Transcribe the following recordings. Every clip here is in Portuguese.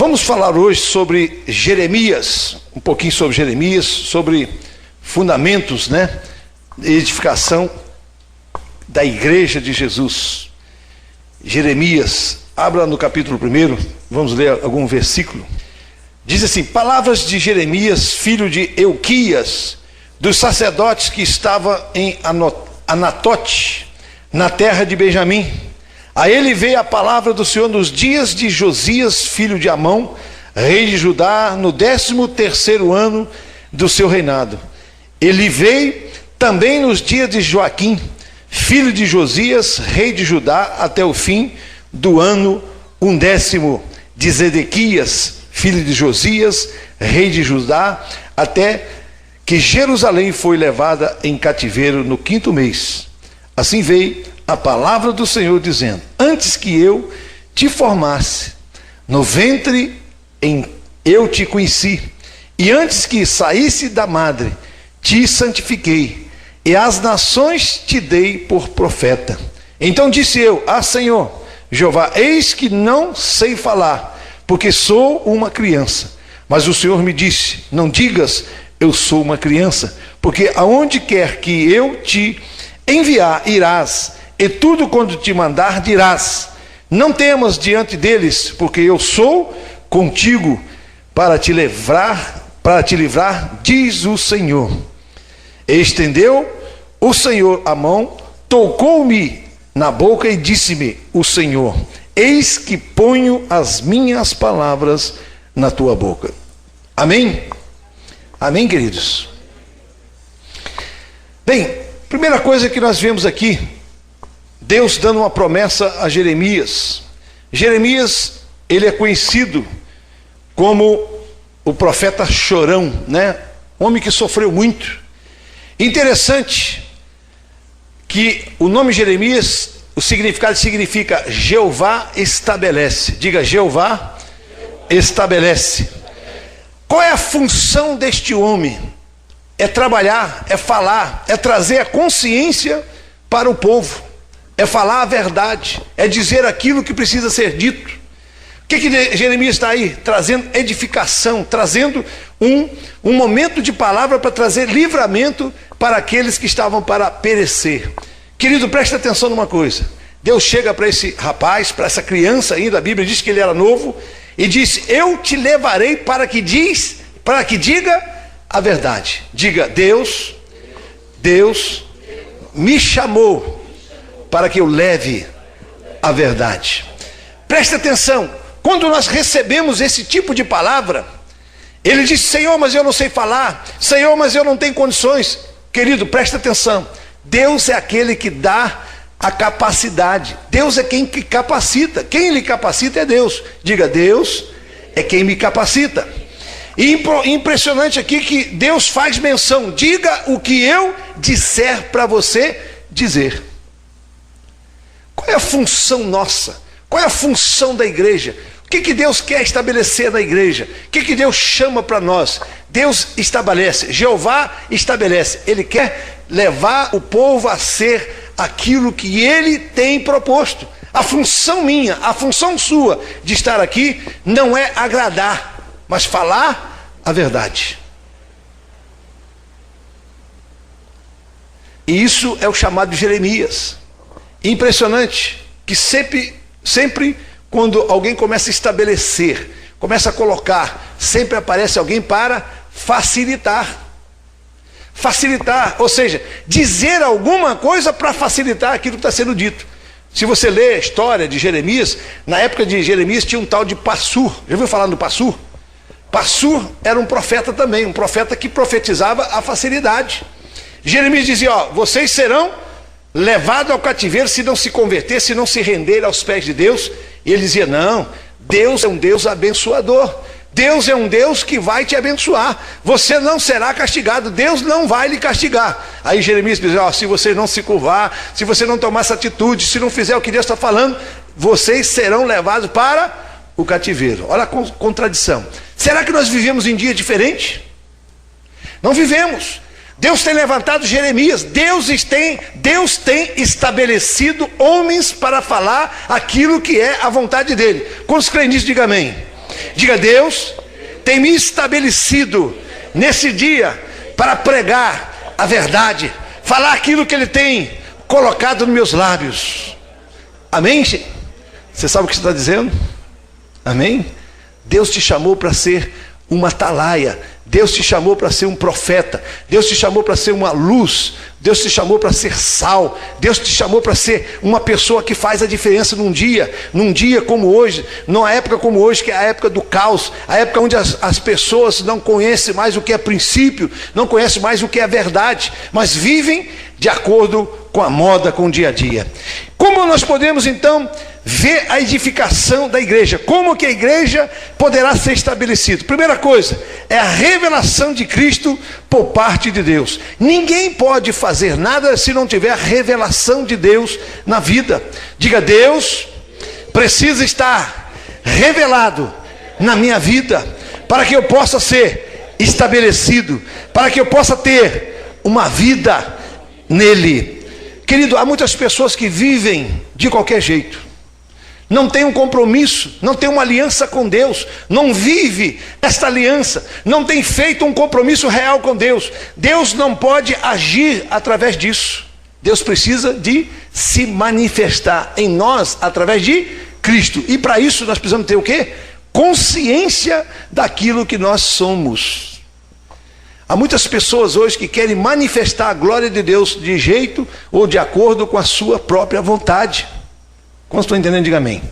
Vamos falar hoje sobre Jeremias, um pouquinho sobre Jeremias, sobre fundamentos, edificação da igreja de Jesus. Jeremias, abra no capítulo 1, vamos ler algum versículo. Diz assim: palavras de Jeremias, filho de Euquias, dos sacerdotes que estava em Anatote, na terra de Benjamim. A ele veio a palavra do Senhor nos dias de Josias, filho de Amon, rei de Judá, no 13º ano do seu reinado. Ele veio também nos dias de Joaquim, filho de Josias, rei de Judá, até o fim do ano 10º, de Zedequias, filho de Josias, rei de Judá, até que Jerusalém foi levada em cativeiro no 5º mês. Assim veio a palavra do Senhor dizendo: antes que eu te formasse no ventre, eu te conheci, e antes que saísse da madre, te santifiquei, e às nações te dei por profeta. Então disse eu: Senhor Jeová, eis que não sei falar, porque sou uma criança. Mas o Senhor me disse: não digas, eu sou uma criança, porque aonde quer que eu te enviar, irás, e tudo quando te mandar dirás. Não temas diante deles, porque eu sou contigo para te livrar, diz o Senhor. E estendeu o Senhor a mão, tocou-me na boca e disse-me o Senhor: eis que ponho as minhas palavras na tua boca. Amém? Amém, queridos? Bem, primeira coisa que nós vemos aqui, Deus dando uma promessa a Jeremias. Jeremias, ele é conhecido como o profeta chorão, Homem que sofreu muito. Interessante que o nome Jeremias, o significado significa Jeová estabelece. Diga: Jeová estabelece. Qual é a função deste homem? É trabalhar, é falar, é trazer a consciência para o povo, é falar a verdade, é dizer aquilo que precisa ser dito. O que Jeremias está aí? Trazendo edificação, trazendo um momento de palavra para trazer livramento para aqueles que estavam para perecer. Querido, preste atenção numa coisa. Deus chega para esse rapaz, para essa criança ainda, a Bíblia diz que ele era novo, e disse: eu te levarei para que diga a verdade. Diga: Deus me chamou para que eu leve a verdade. Preste atenção, quando nós recebemos esse tipo de palavra, ele diz: Senhor, mas eu não sei falar, Senhor, mas eu não tenho condições. Querido, preste atenção, Deus é aquele que dá a capacidade, Deus é quem que capacita, quem lhe capacita é Deus. Diga: Deus é quem me capacita. E impressionante aqui que Deus faz menção: diga o que eu disser para você dizer. Qual é a função nossa? Qual é a função da igreja? O que Deus quer estabelecer na igreja? O que Deus chama para nós? Deus estabelece, Jeová estabelece. Ele quer levar o povo a ser aquilo que Ele tem proposto. A função minha, a função sua de estar aqui não é agradar, mas falar a verdade. E isso é o chamado de Jeremias. Impressionante que sempre quando alguém começa a estabelecer, começa a colocar, sempre aparece alguém para facilitar. Facilitar, ou seja, dizer alguma coisa para facilitar aquilo que está sendo dito. Se você lê a história de Jeremias, na época de Jeremias tinha um tal de Passur. Já ouviu falar do Passur? Passur era um profeta também, um profeta que profetizava a facilidade. Jeremias dizia: vocês serão levados ao cativeiro se não se converter, se não se render aos pés de Deus. E ele dizia: não, Deus é um Deus abençoador, Deus é um Deus que vai te abençoar, você não será castigado, Deus não vai lhe castigar. Aí Jeremias dizia: se você não se curvar, se você não tomar essa atitude, se não fizer o que Deus está falando, vocês serão levados para o cativeiro. Olha a contradição. Será que nós vivemos em dia diferente? Não vivemos. Deus tem levantado Jeremias, Deus tem estabelecido homens para falar aquilo que é a vontade dele. Quantos creem nisso, diga amém. Diga: Deus tem me estabelecido nesse dia para pregar a verdade, falar aquilo que Ele tem colocado nos meus lábios. Amém? Você sabe o que você está dizendo? Amém? Deus te chamou para ser uma atalaia. Deus te chamou para ser um profeta. Deus te chamou para ser uma luz. Deus te chamou para ser sal. Deus te chamou para ser uma pessoa que faz a diferença num dia como hoje, numa época como hoje, que é a época do caos, a época onde as pessoas não conhecem mais o que é princípio, não conhecem mais o que é verdade, mas vivem de acordo com a moda, com o dia a dia. Como nós podemos então ver a edificação da igreja? Como que a igreja poderá ser estabelecida? Primeira coisa, é a revelação de Cristo por parte de Deus. Ninguém pode fazer nada se não tiver a revelação de Deus na vida. Diga: Deus precisa estar revelado na minha vida, para que eu possa ser estabelecido, para que eu possa ter uma vida nele. Querido, há muitas pessoas que vivem de qualquer jeito, não tem um compromisso, não tem uma aliança com Deus, não vive esta aliança, não tem feito um compromisso real com Deus. Deus não pode agir através disso. Deus precisa de se manifestar em nós através de Cristo, e para isso nós precisamos ter o quê? Consciência daquilo que nós somos. Há muitas pessoas hoje que querem manifestar a glória de Deus de jeito ou de acordo com a sua própria vontade. Quando estou entendendo, diga amém.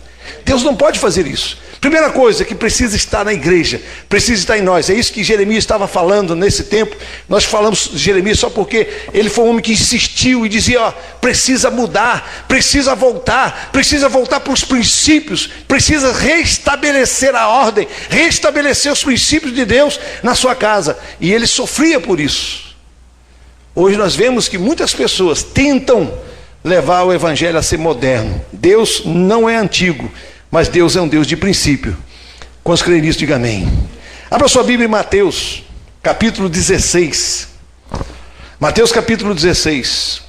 Deus não pode fazer isso. Primeira coisa que precisa estar na igreja, precisa estar em nós. É isso que Jeremias estava falando nesse tempo. Nós falamos de Jeremias só porque ele foi um homem que insistiu e dizia: ó, precisa mudar, precisa voltar para os princípios, precisa restabelecer a ordem, restabelecer os princípios de Deus na sua casa. E ele sofria por isso. Hoje nós vemos que muitas pessoas tentam levar o evangelho a ser moderno. Deus não é antigo, mas Deus é um Deus de princípio. Quantos creem nisso, diga amém. Abra sua Bíblia em Mateus, capítulo 16. Mateus, capítulo 16.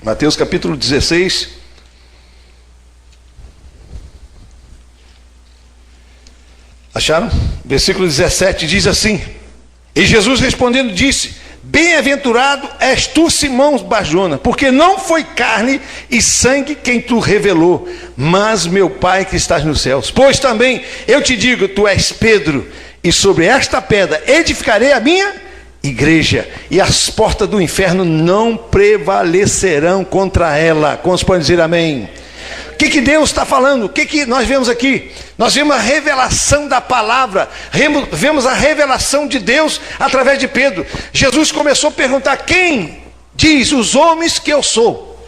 Mateus, capítulo 16. Acharam? Versículo 17 diz assim: e Jesus respondendo disse: bem-aventurado és tu, Simão Barjona, porque não foi carne e sangue quem tu revelou, mas meu Pai que estás nos céus. Pois também eu te digo, tu és Pedro, e sobre esta pedra edificarei a minha igreja, e as portas do inferno não prevalecerão contra ela. Quantos podem dizer amém? O que Deus está falando? O que nós vemos aqui? Nós vemos a revelação da palavra, vemos a revelação de Deus através de Pedro. Jesus começou a perguntar: quem diz os homens que eu sou?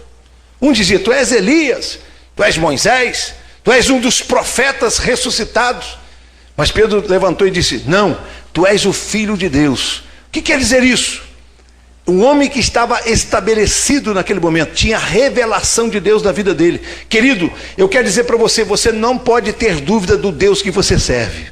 Um dizia: tu és Elias, tu és Moisés, tu és um dos profetas ressuscitados. Mas Pedro levantou e disse: não, tu és o Filho de Deus. O que quer dizer isso? Um homem que estava estabelecido naquele momento, tinha a revelação de Deus na vida dele. Querido, eu quero dizer para você, você não pode ter dúvida do Deus que você serve.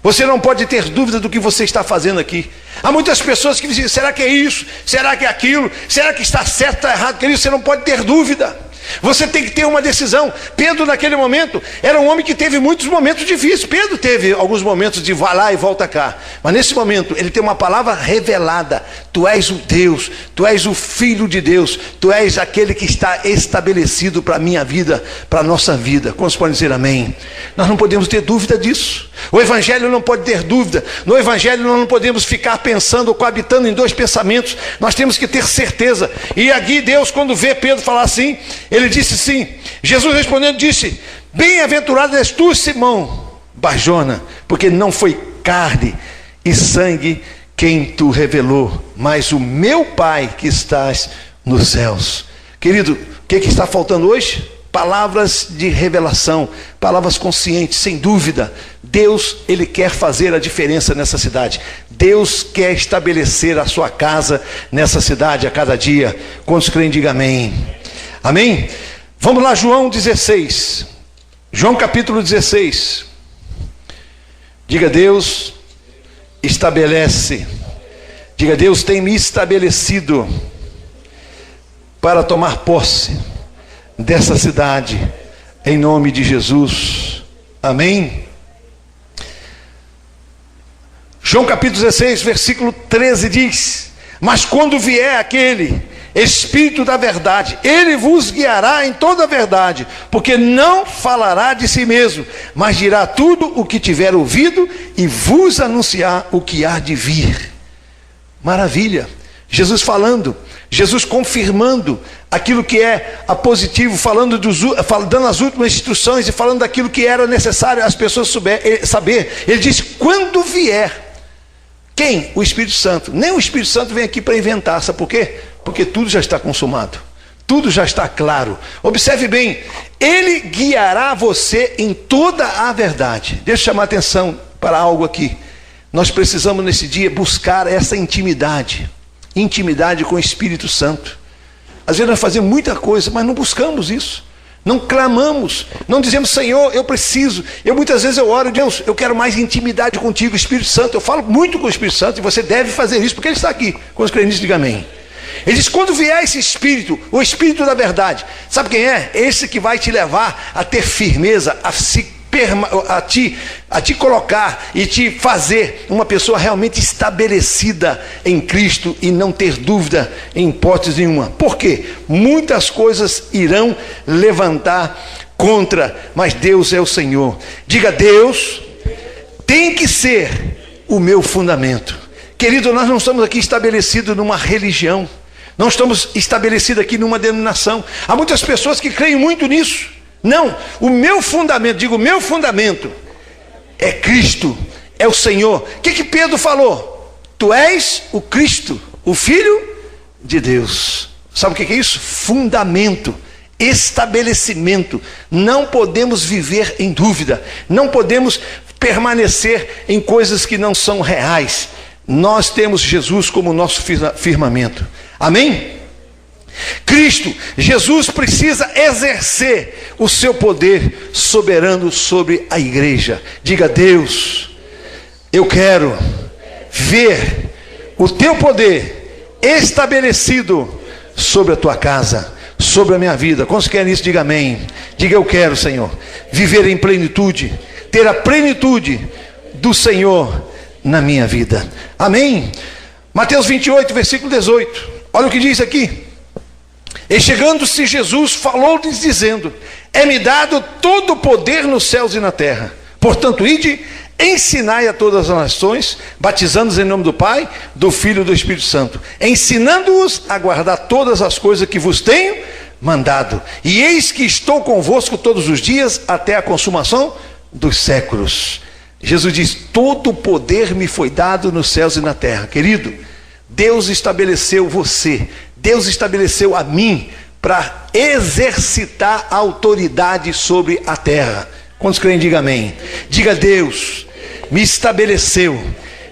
Você não pode ter dúvida do que você está fazendo aqui. Há muitas pessoas que dizem: será que é isso? Será que é aquilo? Será que está certo, está errado? Querido, você não pode ter dúvida. Você tem que ter uma decisão. Pedro, naquele momento, era um homem que teve muitos momentos difíceis. Pedro teve alguns momentos de vá lá e volta cá, mas nesse momento ele tem uma palavra revelada: tu és o Deus, tu és o Filho de Deus, tu és aquele que está estabelecido para a minha vida, para a nossa vida. Quantos podem dizer amém? Nós não podemos ter dúvida disso. O evangelho não pode ter dúvida. No evangelho nós não podemos ficar pensando ou coabitando em dois pensamentos. Nós temos que ter certeza. E aqui Deus, quando vê Pedro falar assim, ele disse assim, Jesus respondendo disse: bem-aventurado és tu, Simão Barjona, porque não foi carne e sangue quem tu revelou, mas o meu Pai que estás nos céus. Querido, o que está faltando hoje? Palavras de revelação, palavras conscientes, sem dúvida. Deus, Ele quer fazer a diferença nessa cidade. Deus quer estabelecer a sua casa nessa cidade a cada dia. Quantos creem, diga amém. Amém? Vamos lá, João 16. João capítulo 16. Diga: Deus estabelece. Diga: Deus tem me estabelecido para tomar posse dessa cidade, em nome de Jesus. Amém? João capítulo 16, versículo 13 diz: mas quando vier aquele Espírito da verdade, ele vos guiará em toda a verdade, porque não falará de si mesmo, mas dirá tudo o que tiver ouvido e vos anunciar o que há de vir. Maravilha! Jesus falando, Jesus confirmando aquilo que é a positivo, dando as últimas instruções e falando daquilo que era necessário as pessoas saber. Ele diz: quando vier. Quem? O Espírito Santo. Nem o Espírito Santo vem aqui para inventar, sabe por quê? Porque tudo já está consumado, tudo já está claro. Observe bem, ele guiará você em toda a verdade. Deixa eu chamar a atenção para algo aqui. Nós precisamos nesse dia buscar essa intimidade com o Espírito Santo. Às vezes nós fazemos muita coisa, mas não buscamos isso, não clamamos, não dizemos: Senhor, eu preciso. Muitas vezes eu oro: Deus, eu quero mais intimidade contigo, Espírito Santo. Eu falo muito com o Espírito Santo, e você deve fazer isso, porque ele está aqui. Quando os crentes digam amém. Ele diz: quando vier esse Espírito, o Espírito da verdade, sabe quem é? Esse que vai te levar a ter firmeza, a te colocar e te fazer uma pessoa realmente estabelecida em Cristo e não ter dúvida em hipótese nenhuma. Por quê? Muitas coisas irão levantar contra, mas Deus é o Senhor. Diga: Deus tem que ser o meu fundamento. Querido, nós não estamos aqui estabelecidos numa religião, não estamos estabelecidos aqui numa denominação. Há muitas pessoas que creem muito nisso. Não, o meu fundamento, digo, o meu fundamento é Cristo, é o Senhor. O que Pedro falou? Tu és o Cristo, o Filho de Deus. Sabe o que é isso? Fundamento, estabelecimento. Não podemos viver em dúvida, não podemos permanecer em coisas que não são reais. Nós temos Jesus como nosso firmamento. Amém? Cristo, Jesus precisa exercer o seu poder soberano sobre a igreja. Diga: Deus, eu quero ver o teu poder estabelecido sobre a tua casa, sobre a minha vida. Quantos querem isso? Diga amém. Diga: eu quero, Senhor, viver em plenitude, ter a plenitude do Senhor na minha vida. Amém? Mateus 28, versículo 18. Olha o que diz aqui. E chegando-se Jesus, falou-lhes dizendo: é-me dado todo o poder nos céus e na terra. Portanto, ide, ensinai a todas as nações, batizando-os em nome do Pai, do Filho e do Espírito Santo, ensinando-os a guardar todas as coisas que vos tenho mandado. E eis que estou convosco todos os dias, até a consumação dos séculos. Jesus diz: todo o poder me foi dado nos céus e na terra. Querido, Deus estabeleceu você, Deus estabeleceu a mim para exercitar a autoridade sobre a terra. Quantos creem? Diga amém. Diga: Deus me estabeleceu,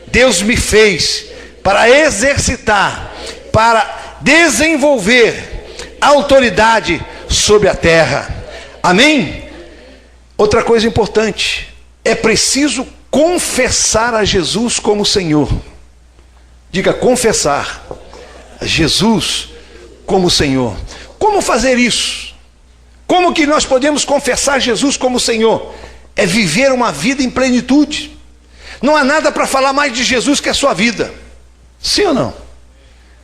Deus me fez para exercitar, para desenvolver a autoridade sobre a terra. Amém? Outra coisa importante, é preciso confessar a Jesus como Senhor. Diga: confessar Jesus como Senhor. Como fazer isso? Como que nós podemos confessar Jesus como Senhor? É viver uma vida em plenitude. Não há nada para falar mais de Jesus que a sua vida. Sim ou não?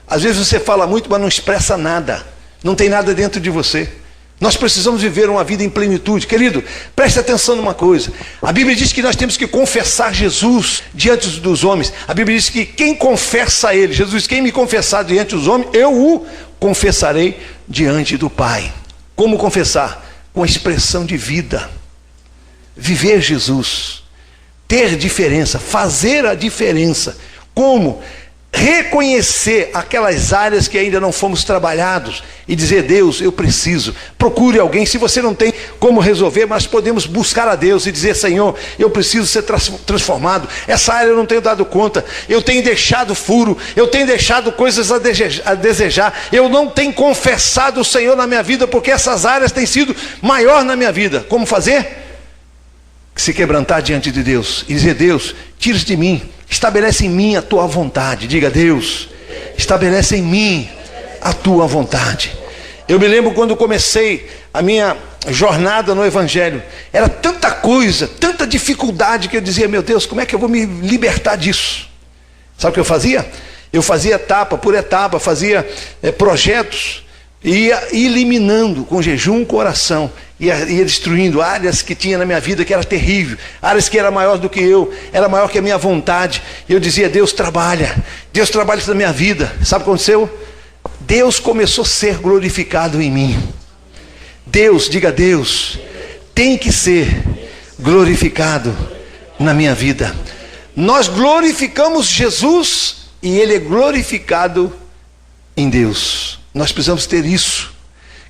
Às vezes você fala muito, mas não expressa nada. Não tem nada dentro de você. Nós precisamos viver uma vida em plenitude. Querido, preste atenção numa coisa. A Bíblia diz que nós temos que confessar Jesus diante dos homens. A Bíblia diz que quem confessa a Ele, Jesus diz: quem me confessar diante dos homens, eu o confessarei diante do Pai. Como confessar? Com a expressão de vida. Viver Jesus. Ter diferença, fazer a diferença. Como? Reconhecer aquelas áreas que ainda não fomos trabalhados e dizer: Deus, eu preciso. Procure alguém. Se você não tem como resolver, mas podemos buscar a Deus e dizer: Senhor, eu preciso ser transformado. Essa área eu não tenho dado conta, eu tenho deixado furo, eu tenho deixado coisas a desejar, eu não tenho confessado o Senhor na minha vida, porque essas áreas têm sido maior na minha vida. Como fazer? Se quebrantar diante de Deus e dizer: Deus, tira de mim, estabelece em mim a tua vontade. Diga: Deus, estabelece em mim a tua vontade. Eu me lembro quando comecei a minha jornada no Evangelho, era tanta coisa, tanta dificuldade, que eu dizia, meu Deus, como é que eu vou me libertar disso? Sabe o que eu fazia? Eu fazia etapa por etapa, fazia projetos, ia eliminando com jejum, com oração, ia destruindo áreas que tinha na minha vida que era terrível, áreas que era maior do que eu, era maior que a minha vontade. E eu dizia, Deus trabalha isso na minha vida. Sabe o que aconteceu? Deus começou a ser glorificado em mim. Deus, diga Deus, tem que ser glorificado na minha vida. Nós glorificamos Jesus e Ele é glorificado em Deus. Nós precisamos ter isso.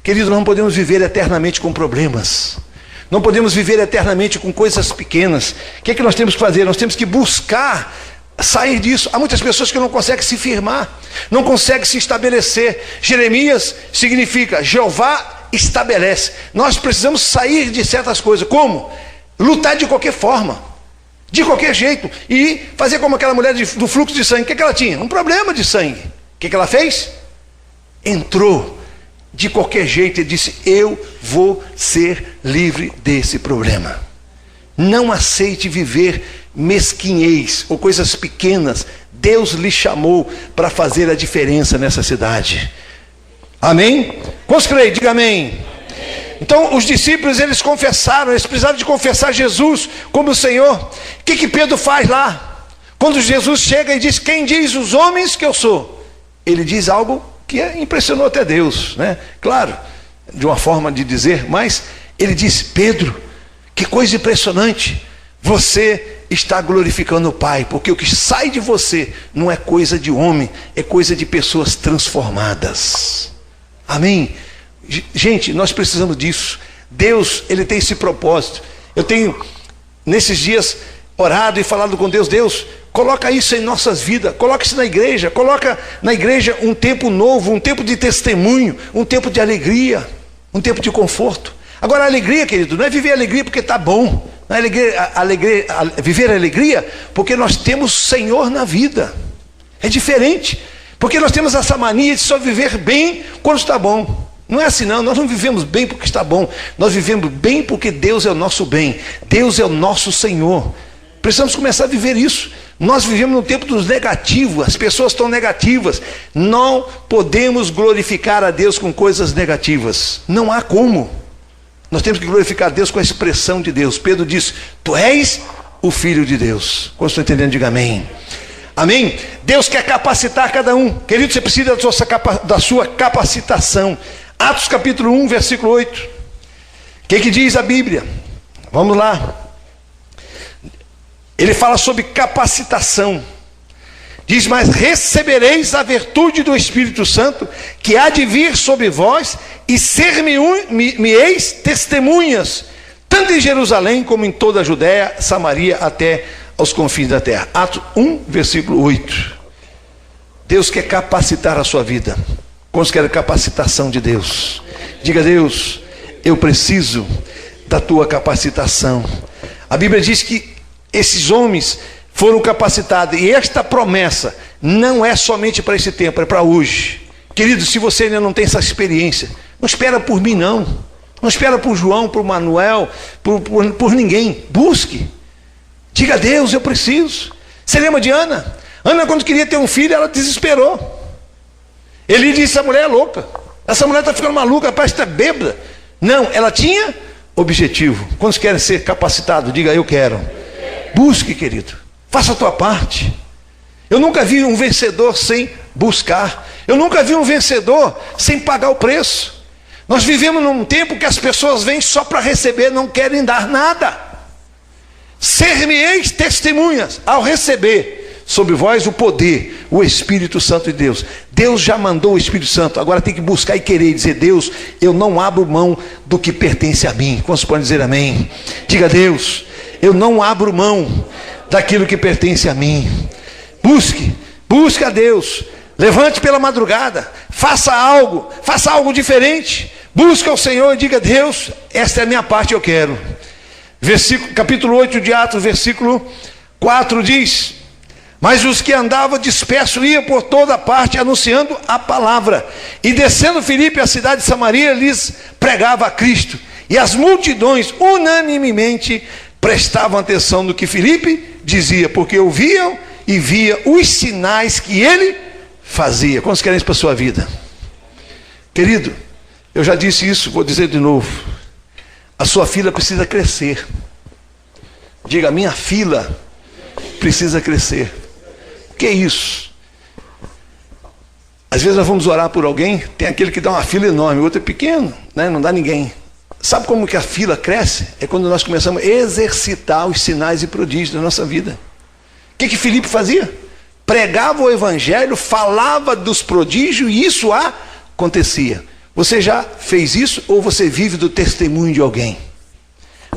Querido, nós não podemos viver eternamente com problemas. Não podemos viver eternamente com coisas pequenas. O que é que nós temos que fazer? Nós temos que buscar sair disso. Há muitas pessoas que não conseguem se firmar, não conseguem se estabelecer. Jeremias significa Jeová estabelece. Nós precisamos sair de certas coisas. Como? Lutar de qualquer forma, de qualquer jeito, e fazer como aquela mulher do fluxo de sangue. O que é que ela tinha? Um problema de sangue. O que é que ela fez? Entrou de qualquer jeito e disse, eu vou ser livre desse problema. Não aceite viver mesquinhez ou coisas pequenas. Deus lhe chamou para fazer a diferença nessa cidade. Amém? Quantos creem? Diga amém. Então os discípulos, eles confessaram, eles precisavam de confessar Jesus como o Senhor. O que Pedro faz lá? Quando Jesus chega e diz, quem diz os homens que eu sou? Ele diz algo que impressionou até Deus, né? Claro, de uma forma de dizer, mas ele diz, Pedro, que coisa impressionante, você está glorificando o Pai, porque o que sai de você não é coisa de homem, é coisa de pessoas transformadas. Amém? Gente, nós precisamos disso. Deus, Ele tem esse propósito. Eu tenho, nesses dias, orado e falado com Deus. Deus, coloca isso em nossas vidas, coloca isso na igreja, coloca na igreja um tempo novo, um tempo de testemunho, um tempo de alegria, um tempo de conforto. Agora a alegria, querido, não é viver a alegria porque está bom, não é viver a alegria porque nós temos Senhor na vida. É diferente, porque nós temos essa mania de só viver bem quando está bom. Não é assim não, nós não vivemos bem porque está bom, nós vivemos bem porque Deus é o nosso bem, Deus é o nosso Senhor. Precisamos começar a viver isso. Nós vivemos no tempo dos negativos, as pessoas estão negativas. Não podemos glorificar a Deus com coisas negativas, não há como. Nós temos que glorificar a Deus com a expressão de Deus. Pedro diz, tu és o Filho de Deus. Quando estou entendendo, diga amém. Amém? Deus quer capacitar cada um. Querido, você precisa da sua capacitação. Atos capítulo 1, versículo 8. O que diz a Bíblia? Vamos lá. Ele fala sobre capacitação. Diz, mas recebereis a virtude do Espírito Santo, que há de vir sobre vós, e ser-me-eis testemunhas, tanto em Jerusalém, como em toda a Judéia, Samaria, até aos confins da terra. Atos 1, versículo 8. Deus quer capacitar a sua vida. Quantos querem capacitação de Deus? Diga, Deus, eu preciso da tua capacitação. A Bíblia diz que esses homens foram capacitados, e esta promessa não é somente para esse tempo, é para hoje. Querido, se você ainda não tem essa experiência, não espera por mim não espera por João, por Manuel, por ninguém. Busque, diga a Deus, eu preciso. Você lembra de Ana? Ana, quando queria ter um filho, ela desesperou. Ele disse, essa mulher é louca, essa mulher está ficando maluca, parece que está bêbada. Não, ela tinha objetivo. Quantos querem ser capacitados? Diga, eu quero. Busque, querido, faça a tua parte. Eu nunca vi um vencedor sem buscar. Eu nunca vi um vencedor sem pagar o preço. Nós vivemos num tempo que as pessoas vêm só para receber, não querem dar nada. Ser-me-eis testemunhas, ao receber sobre vós o poder, o Espírito Santo de Deus. Deus já mandou o Espírito Santo, agora tem que buscar e querer e dizer, Deus, eu não abro mão do que pertence a mim. Quantos podem dizer amém? Diga, Deus, eu não abro mão daquilo que pertence a mim. Busque a Deus, levante pela madrugada, faça algo diferente, busque ao Senhor e diga, Deus, esta é a minha parte, eu quero. Capítulo 8 de Atos, versículo 4 diz, Mas os que andavam dispersos iam por toda parte anunciando a palavra. E descendo Filipe à cidade de Samaria, lhes pregava a Cristo. E as multidões unanimemente prestavam atenção no que Filipe dizia, porque ouviam e via os sinais que ele fazia. Quantos querem isso para a sua vida? Querido, eu já disse isso, vou dizer de novo. A sua fila precisa crescer. Diga, a minha fila precisa crescer. O que é isso? Às vezes nós vamos orar por alguém, tem aquele que dá uma fila enorme, o outro é pequeno, né? Não dá ninguém. Sabe como que a fila cresce? É quando nós começamos a exercitar os sinais e prodígios da nossa vida. O que Filipe fazia? Pregava o evangelho, falava dos prodígios e isso acontecia. Você já fez isso ou você vive do testemunho de alguém?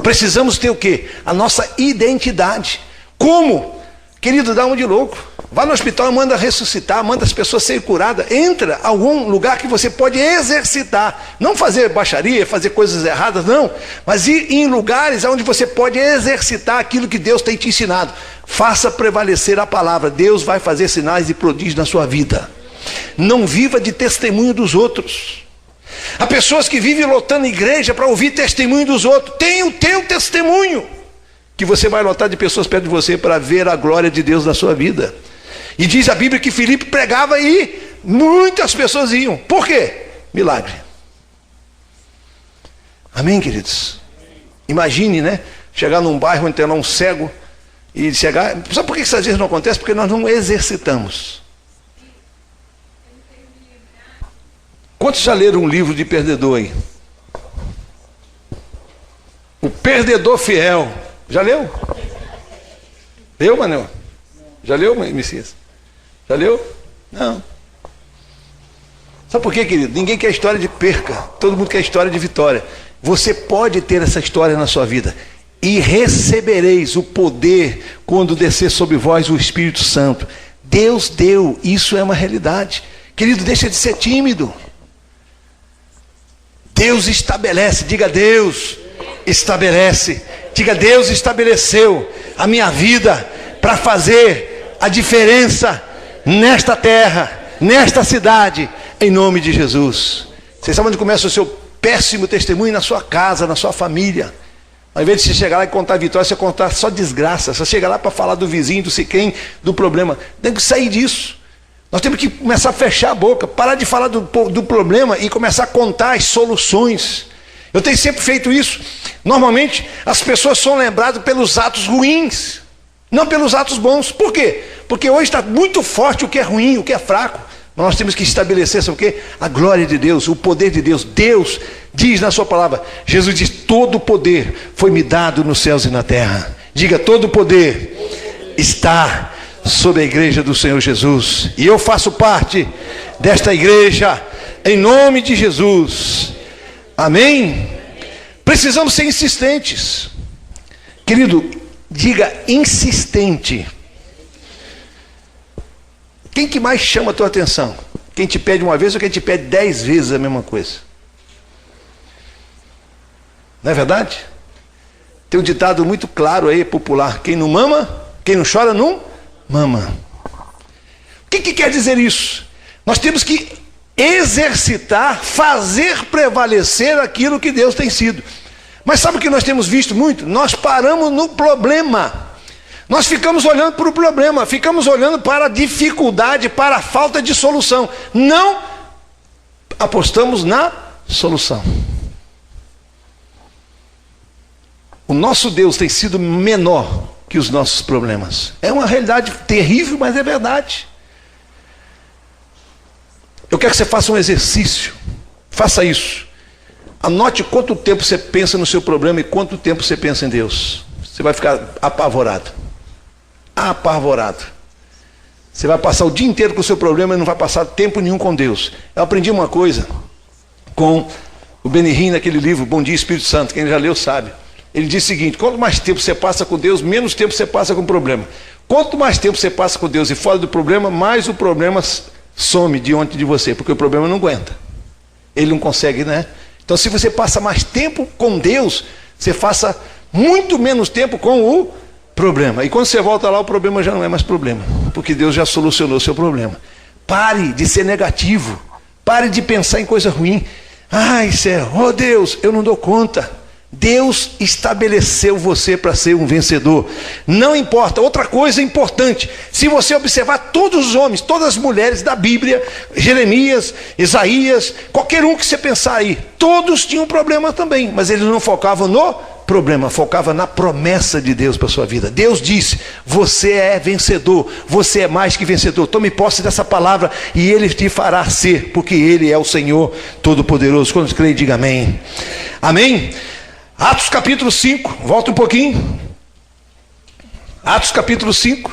Precisamos ter o quê? A nossa identidade. Como? Querido, dá uma de louco. Vá no hospital e manda ressuscitar, manda as pessoas serem curadas. Entra em algum lugar que você pode exercitar. Não fazer baixaria, fazer coisas erradas, não. Mas ir em lugares onde você pode exercitar aquilo que Deus tem te ensinado. Faça prevalecer a palavra. Deus vai fazer sinais e prodígios na sua vida. Não viva de testemunho dos outros. Há pessoas que vivem lotando igreja para ouvir testemunho dos outros. Tem o teu testemunho, que você vai lotar de pessoas perto de você para ver a glória de Deus na sua vida. E diz a Bíblia que Filipe pregava e muitas pessoas iam. Por quê? Milagre. Amém, queridos? Imagine, né? Chegar num bairro onde tem lá um cego e chegar... Sabe por que isso às vezes não acontece? Porque nós não exercitamos. Quantos já leram um livro de perdedor aí? O Perdedor Fiel. Já leu? Leu, Manuel? Já leu, Messias? Já leu? Não. Sabe por quê, querido? Ninguém quer história de perca. Todo mundo quer história de vitória. Você pode ter essa história na sua vida. E recebereis o poder quando descer sobre vós o Espírito Santo. Deus deu. Isso é uma realidade. Querido, deixa de ser tímido. Deus estabelece. Diga, Deus estabelece. Diga, Deus estabeleceu a minha vida para fazer a diferença nesta terra, nesta cidade, em nome de Jesus. Vocês sabem onde começa o seu péssimo testemunho? Na sua casa, na sua família. Ao invés de você chegar lá e contar vitória, você contar só desgraça. Você chega lá para falar do vizinho, do siquém, do problema. Tem que sair disso. Nós temos que começar a fechar a boca, parar de falar do problema e começar a contar as soluções. Eu tenho sempre feito isso. Normalmente as pessoas são lembradas pelos atos ruins, não pelos atos bons. Por quê? Porque hoje está muito forte o que é ruim, o que é fraco. Mas nós temos que estabelecer, sabe o quê? A glória de Deus, o poder de Deus. Deus diz na sua palavra, Jesus diz, todo o poder foi me dado nos céus e na terra. Diga, todo o poder está sobre a igreja do Senhor Jesus. E eu faço parte desta igreja, em nome de Jesus. Amém? Precisamos ser insistentes. Querido, diga insistente. Quem que mais chama a tua atenção? Quem te pede uma vez ou quem te pede 10 vezes a mesma coisa? Não é verdade? Tem um ditado muito claro aí, popular. Quem não mama, quem não chora, não mama. O que quer dizer isso? Nós temos que exercitar, fazer prevalecer aquilo que Deus tem sido. Mas sabe o que nós temos visto muito? Nós paramos no problema. Nós ficamos olhando para o problema, ficamos olhando para a dificuldade, para a falta de solução. Não apostamos na solução. O nosso Deus tem sido menor que os nossos problemas. É uma realidade terrível, mas é verdade. Eu quero que você faça um exercício. Faça isso. Anote quanto tempo você pensa no seu problema e quanto tempo você pensa em Deus. Você vai ficar apavorado. Apavorado. Você vai passar o dia inteiro com o seu problema e não vai passar tempo nenhum com Deus. Eu aprendi uma coisa com o Benihim naquele livro, Bom Dia Espírito Santo. Quem já leu sabe. Ele diz o seguinte, quanto mais tempo você passa com Deus, menos tempo você passa com o problema. Quanto mais tempo você passa com Deus e fora do problema, mais o problema some diante de você, porque o problema não aguenta. Ele não consegue, né? Então, se você passa mais tempo com Deus, você passa muito menos tempo com o problema. E quando você volta lá, o problema já não é mais problema. porque Deus já solucionou o seu problema. Pare de ser negativo. Pare de pensar em coisa ruim. Ai, céu, oh Deus, eu não dou conta. Deus estabeleceu você para ser um vencedor. Não importa. Outra coisa importante, se você observar todos os homens, todas as mulheres da Bíblia, Jeremias, Isaías, qualquer um que você pensar aí, todos tinham problema também, mas eles não focavam no problema, focava na promessa de Deus para a sua vida. Deus disse: você é vencedor, você é mais que vencedor. Tome posse dessa palavra e Ele te fará ser, porque Ele é o Senhor Todo-Poderoso. Quando crê, diga amém. Amém? Atos capítulo 5, volta um pouquinho. Atos capítulo 5.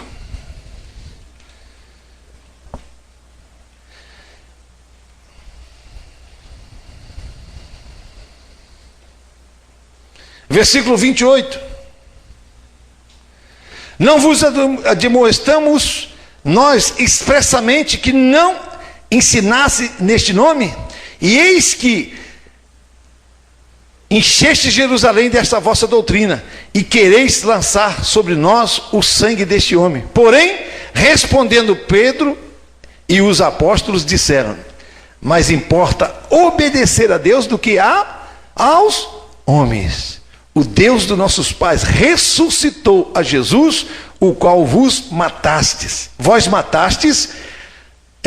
Versículo 28. Não vos admoestamos nós expressamente que não ensinasse neste nome? E eis que encheste Jerusalém desta vossa doutrina, e quereis lançar sobre nós o sangue deste homem. Porém, respondendo Pedro e os apóstolos disseram: mais importa obedecer a Deus do que aos homens. O Deus dos nossos pais ressuscitou a Jesus, o qual vos matastes. Vós matastes,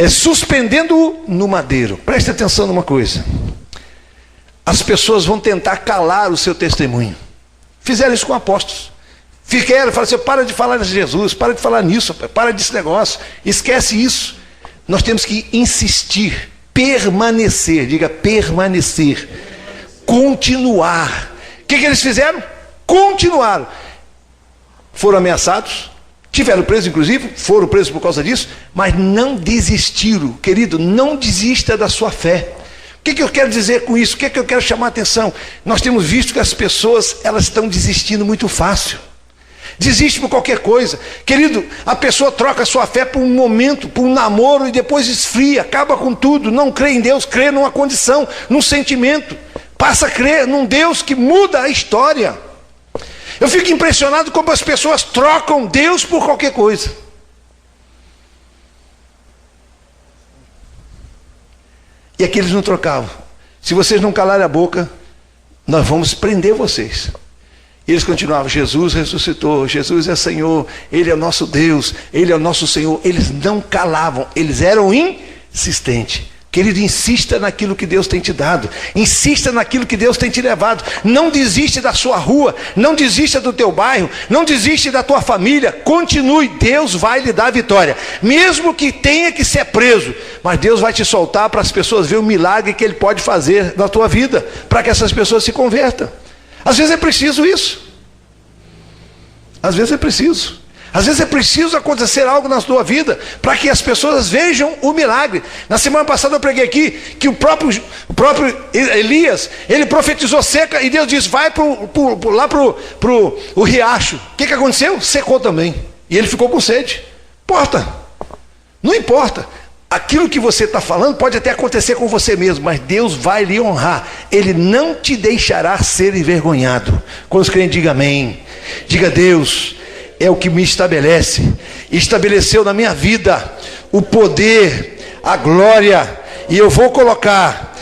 suspendendo-o no madeiro. Preste atenção numa coisa. As pessoas vão tentar calar o seu testemunho. Fizeram isso com apóstolos. Falaram assim: para de falar de Jesus, para de falar nisso, para desse negócio, esquece isso. Nós temos que insistir, permanecer, diga permanecer, continuar. O que eles fizeram? Continuaram. Foram ameaçados, tiveram presos inclusive, foram presos por causa disso, mas não desistiram. Querido, não desista da sua fé. O que eu quero dizer com isso? O que eu quero chamar a atenção? Nós temos visto que as pessoas, elas estão desistindo muito fácil. Desiste por qualquer coisa. Querido, a pessoa troca a sua fé por um momento, por um namoro, e depois esfria, acaba com tudo. Não crê em Deus, crê numa condição, num sentimento. Passa a crer num Deus que muda a história. Eu fico impressionado como as pessoas trocam Deus por qualquer coisa. E aqui eles não trocavam. Se vocês não calarem a boca, nós vamos prender vocês. E eles continuavam: Jesus ressuscitou, Jesus é Senhor, Ele é o nosso Deus, Ele é o nosso Senhor. Eles não calavam, eles eram insistentes. Querido, insista naquilo que Deus tem te dado, insista naquilo que Deus tem te levado. Não desiste da sua rua, não desista do teu bairro, não desiste da tua família. Continue, Deus vai lhe dar vitória, mesmo que tenha que ser preso, mas Deus vai te soltar para as pessoas verem o milagre que Ele pode fazer na tua vida, para que essas pessoas se convertam. Às vezes é preciso isso, às vezes é preciso. Às vezes é preciso acontecer algo na sua vida para que as pessoas vejam o milagre. Na semana passada eu preguei aqui que o próprio Elias, ele profetizou seca, e Deus disse: vai lá para o riacho. O que aconteceu? Secou também. E ele ficou com sede. Não importa. Aquilo que você está falando pode até acontecer com você mesmo, mas Deus vai lhe honrar. Ele não te deixará ser envergonhado. Quando os crentes digam amém, diga: Deus é o que me estabeleceu na minha vida o poder, a glória, e eu vou colocar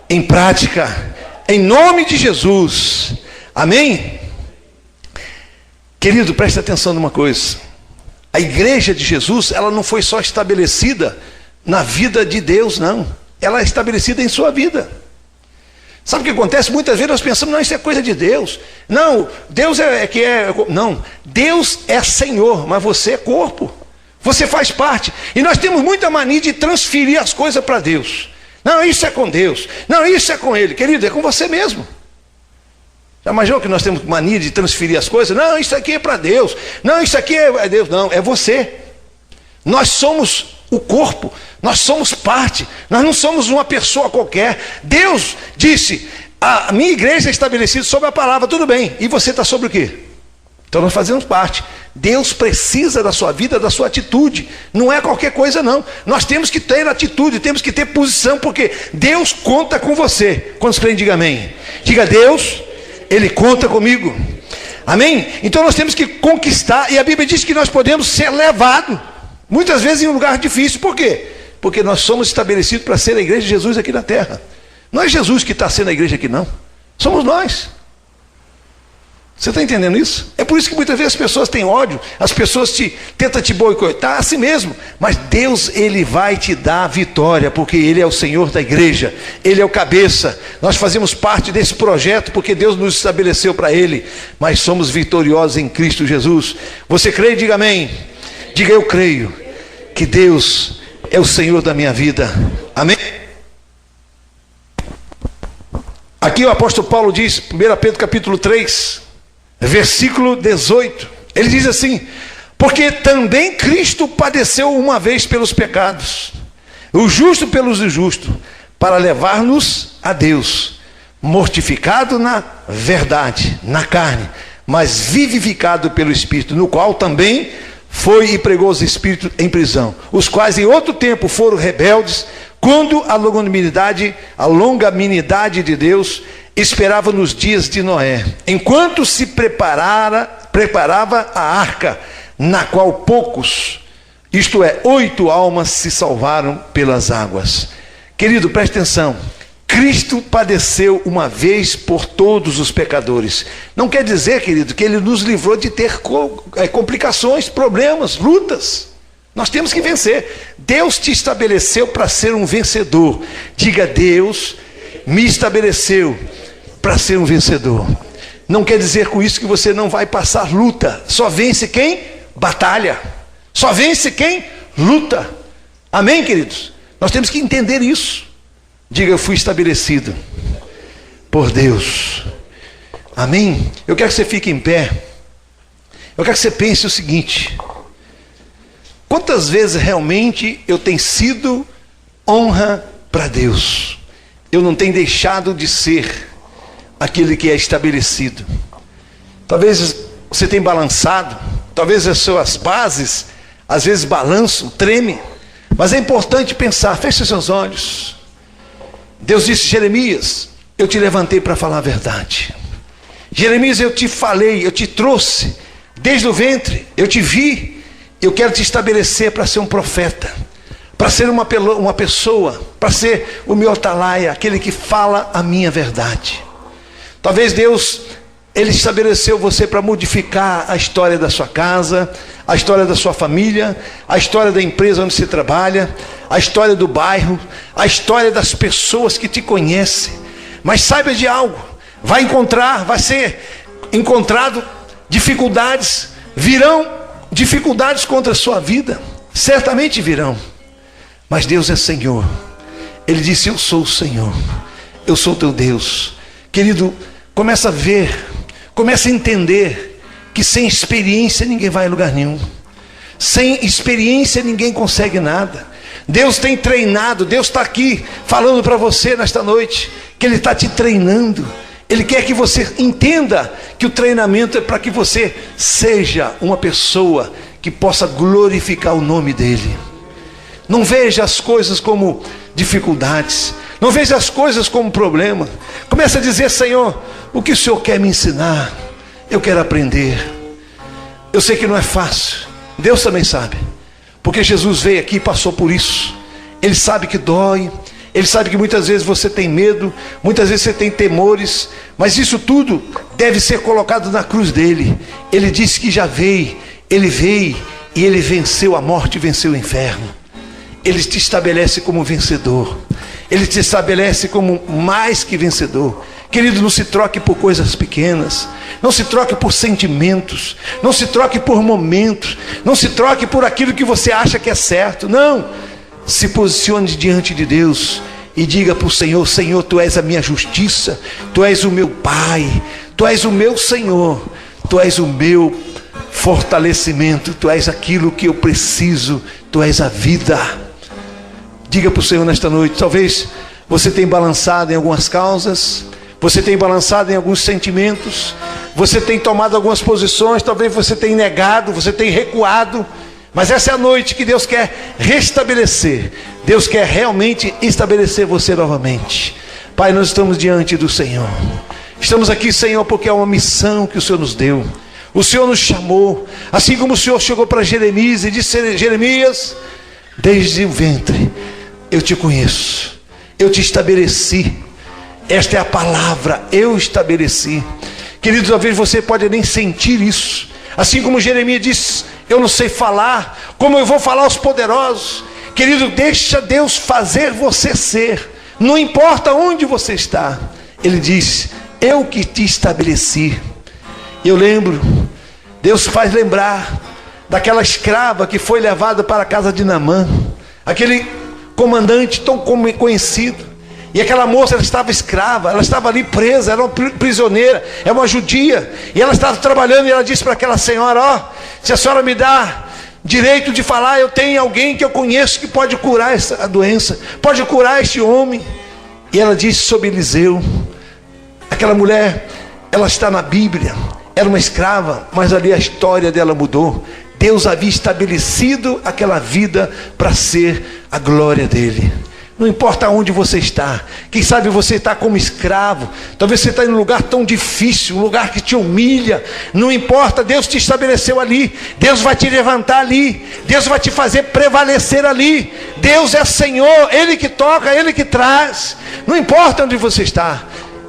em prática, em nome de Jesus. Amém? Querido, preste atenção numa coisa. A igreja de Jesus, ela não foi só estabelecida na vida de Deus, não. Ela é estabelecida em sua vida. Sabe o que acontece? Muitas vezes nós pensamos: não, isso é coisa de Deus. Não, Deus Não, Deus é Senhor, mas você é corpo. Você faz parte. E nós temos muita mania de transferir as coisas para Deus. Não, isso é com Deus. Não, isso é com Ele. Querido, é com você mesmo. Já imaginou que nós temos mania de transferir as coisas? Não, isso aqui é para Deus. Não, isso aqui é Deus. Não, é você. Nós somos o corpo, nós somos parte, nós não somos uma pessoa qualquer. Deus disse: a minha igreja é estabelecida sobre a palavra. Tudo bem, e você está sobre o quê? Então nós fazemos parte. Deus precisa da sua vida, da sua atitude. Não é qualquer coisa não. Nós temos que ter atitude, temos que ter posição, porque Deus conta com você. Quantos creem, diga amém. Diga: Deus, Ele conta comigo. Amém? Então nós temos que conquistar, e a Bíblia diz que nós podemos ser levados. Muitas vezes em um lugar difícil. Por quê? Porque nós somos estabelecidos para ser a igreja de Jesus aqui na terra. Não é Jesus que está sendo a igreja aqui, não. Somos nós. Você está entendendo isso? É por isso que muitas vezes as pessoas têm ódio, as pessoas tentam te boicotar, assim mesmo. Mas Deus, Ele vai te dar a vitória, porque Ele é o Senhor da igreja, Ele é o cabeça. Nós fazemos parte desse projeto, porque Deus nos estabeleceu para Ele. Mas somos vitoriosos em Cristo Jesus. Você crê? Diga amém. Diga eu creio que Deus é o Senhor da minha vida. Amém? Aqui o apóstolo Paulo diz, 1 Pedro capítulo 3... versículo 18, ele diz assim: porque também Cristo padeceu uma vez pelos pecados, o justo pelos injustos, para levar-nos a Deus, mortificado na verdade, na carne, mas vivificado pelo Espírito, no qual também foi e pregou os espíritos em prisão, os quais em outro tempo foram rebeldes, quando a longanimidade de Deus esperava nos dias de Noé, enquanto se preparava a arca, na qual poucos, isto é, 8 almas se salvaram pelas águas. Querido, preste atenção. Cristo padeceu uma vez por todos os pecadores. Não quer dizer, querido, que Ele nos livrou de ter complicações, problemas, lutas. Nós temos que vencer. Deus te estabeleceu para ser um vencedor. Diga: Deus me estabeleceu para ser um vencedor. Não quer dizer com isso que você não vai passar luta. Só vence quem batalha. Só vence quem luta. Amém, queridos? Nós temos que entender isso. Diga: eu fui estabelecido por Deus. Amém? Eu quero que você fique em pé. Eu quero que você pense o seguinte: quantas vezes realmente eu tenho sido honra para Deus? Eu não tenho deixado de ser aquele que é estabelecido. Talvez você tenha balançado, talvez as suas bases às vezes balançam, tremem, mas é importante pensar. Feche seus olhos. Deus disse: Jeremias, eu te levantei para falar a verdade. Jeremias, eu te falei, eu te trouxe desde o ventre, eu te vi. Eu quero te estabelecer para ser um profeta, para ser uma pessoa, para ser o meu atalaia, aquele que fala a minha verdade. Talvez Deus, Ele estabeleceu você para modificar a história da sua casa, a história da sua família, a história da empresa onde você trabalha, a história do bairro, a história das pessoas que te conhecem. Mas saiba de algo: vai ser encontrado dificuldades, virão dificuldades contra a sua vida, certamente virão. Mas Deus é Senhor. Ele disse: eu sou o Senhor, eu sou teu Deus. Querido, começa a ver, começa a entender que sem experiência ninguém vai a lugar nenhum. Sem experiência ninguém consegue nada. Deus tem treinado. Deus está aqui falando para você nesta noite que Ele está te treinando. Ele quer que você entenda que o treinamento é para que você seja uma pessoa que possa glorificar o nome dEle. Não veja as coisas como dificuldades, não veja as coisas como problema. Comece a dizer: Senhor, o que o Senhor quer me ensinar? Eu quero aprender. Eu sei que não é fácil, Deus também sabe, porque Jesus veio aqui e passou por isso. Ele sabe que dói, Ele sabe que muitas vezes você tem medo, muitas vezes você tem temores, mas isso tudo deve ser colocado na cruz dele. Ele disse que já veio, Ele veio e Ele venceu a morte e venceu o inferno. Ele te estabelece como vencedor, Ele te estabelece como mais que vencedor. Querido, não se troque por coisas pequenas, não se troque por sentimentos, não se troque por momentos, não se troque por aquilo que você acha que é certo. Não, se posicione diante de Deus e diga para o Senhor: Senhor, Tu és a minha justiça, Tu és o meu Pai, Tu és o meu Senhor, Tu és o meu fortalecimento, Tu és aquilo que eu preciso, Tu és a vida. Diga para o Senhor nesta noite. Talvez você tenha balançado em algumas causas, você tem balançado em alguns sentimentos, você tem tomado algumas posições, talvez você tenha negado, você tenha recuado, mas essa é a noite que Deus quer restabelecer. Deus quer realmente estabelecer você novamente. Pai, nós estamos diante do Senhor. Estamos aqui, Senhor, porque é uma missão que o Senhor nos deu. O Senhor nos chamou, assim como o Senhor chegou para Jeremias e disse: Jeremias, desde o ventre eu te conheço, eu te estabeleci. Esta é a palavra, eu estabeleci. Queridos, talvez você pode nem sentir isso. Assim como Jeremias disse: eu não sei falar, como eu vou falar aos poderosos? Querido, deixa Deus fazer você ser. Não importa onde você está. Ele diz: eu que te estabeleci. Eu lembro, Deus faz lembrar daquela escrava que foi levada para a casa de Naamã, aquele comandante tão conhecido. E aquela moça, ela estava escrava, ela estava ali presa, era uma prisioneira, é uma judia. E ela estava trabalhando e ela disse para aquela senhora: ó, se a senhora me dá direito de falar, eu tenho alguém que eu conheço que pode curar essa doença, pode curar este homem. E ela disse sobre Eliseu. Aquela mulher, ela está na Bíblia, era uma escrava, mas ali a história dela mudou. Deus havia estabelecido aquela vida para ser a glória dele. Não importa onde você está, quem sabe você está como escravo, talvez você está em um lugar tão difícil, um lugar que te humilha. Não importa, Deus te estabeleceu ali, Deus vai te levantar ali, Deus vai te fazer prevalecer ali. Deus é Senhor, Ele que toca, Ele que traz. Não importa onde você está,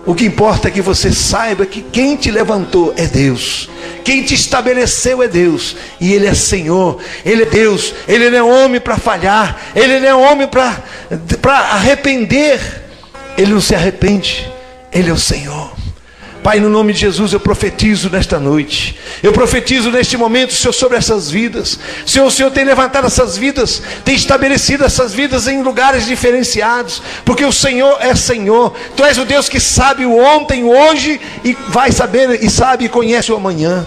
o que importa é que você saiba que quem te levantou é Deus, quem te estabeleceu é Deus, e Ele é Senhor, Ele é Deus. Ele não é homem para falhar, Ele não é homem para arrepender. Ele não se arrepende, Ele é o Senhor. Pai, no nome de Jesus, eu profetizo nesta noite, eu profetizo neste momento, Senhor, sobre essas vidas. Senhor, o Senhor tem levantado essas vidas, tem estabelecido essas vidas em lugares diferenciados, porque o Senhor é Senhor. Tu és o Deus que sabe o ontem, o hoje, e vai saber, e sabe e conhece o amanhã.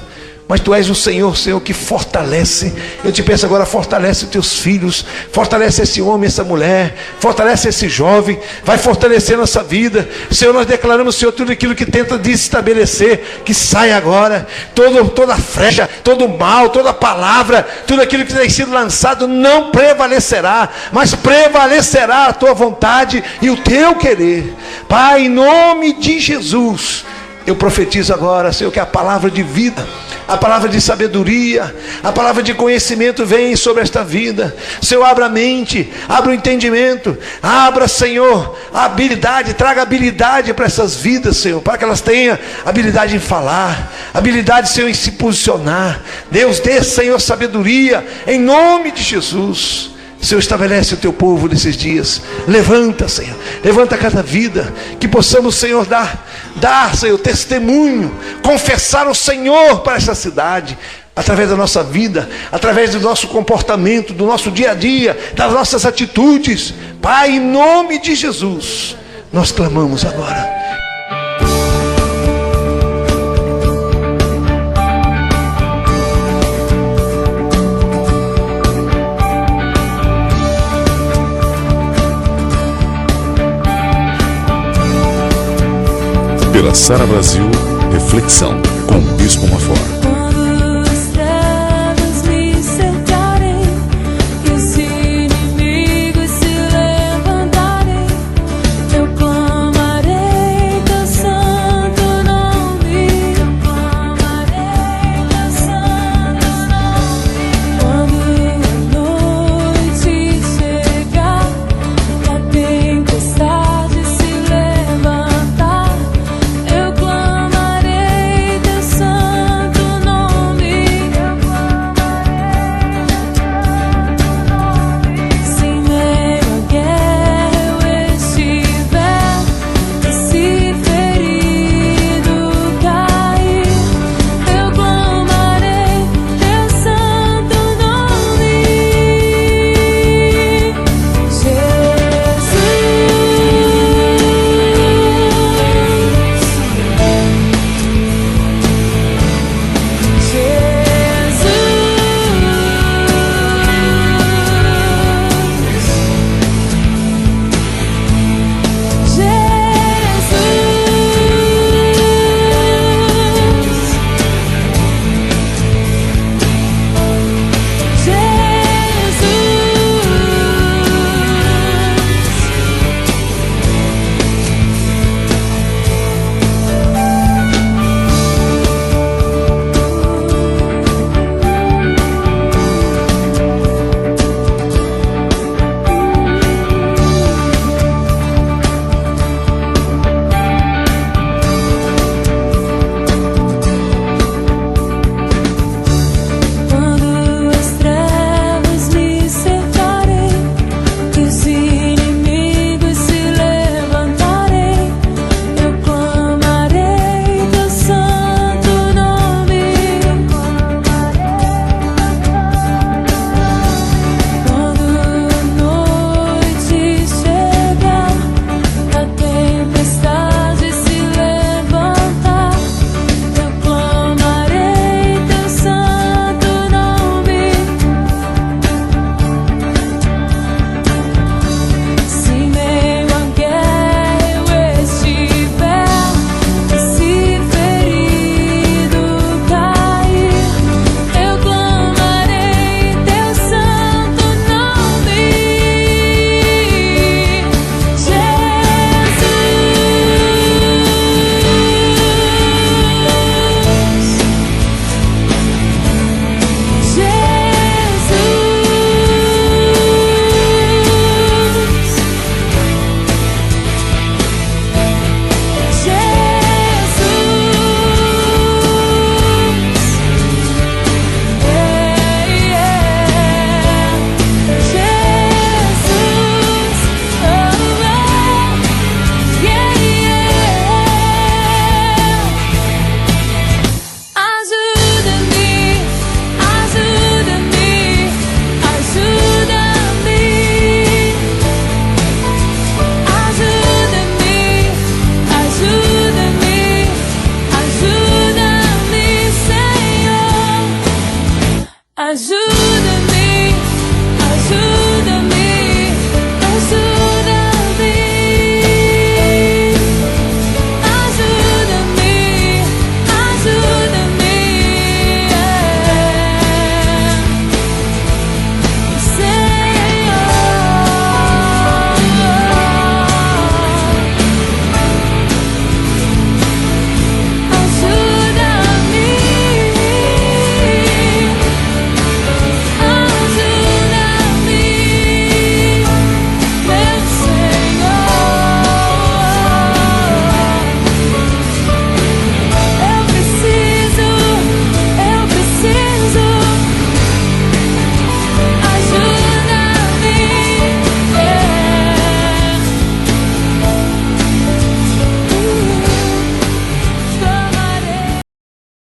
Mas Tu és o Senhor, Senhor, que fortalece. Eu te peço agora, fortalece os Teus filhos, fortalece esse homem, essa mulher, fortalece esse jovem, vai fortalecer nossa vida. Senhor, nós declaramos, Senhor, tudo aquilo que tenta desestabelecer, que sai agora, toda frecha, todo mal, toda palavra, tudo aquilo que tem sido lançado não prevalecerá, mas prevalecerá a Tua vontade e o Teu querer. Pai, em nome de Jesus, eu profetizo agora, Senhor, que a palavra de vida, a palavra de sabedoria, a palavra de conhecimento vem sobre esta vida. Senhor, abra a mente, abra o entendimento, abra, Senhor, a habilidade, traga habilidade para essas vidas, Senhor, para que elas tenham habilidade em falar, habilidade, Senhor, em se posicionar. Deus, dê, Senhor, sabedoria, em nome de Jesus. Senhor, estabelece o Teu povo nesses dias. Levanta, Senhor, levanta cada vida, que possamos, Senhor, dar, Senhor, testemunho, confessar o Senhor para esta cidade, através da nossa vida, através do nosso comportamento, do nosso dia a dia, das nossas atitudes. Pai, em nome de Jesus, nós clamamos agora. Pela Sara Brasil, reflexão com o Bispo Mafó. Eu clamarei teu santo azul.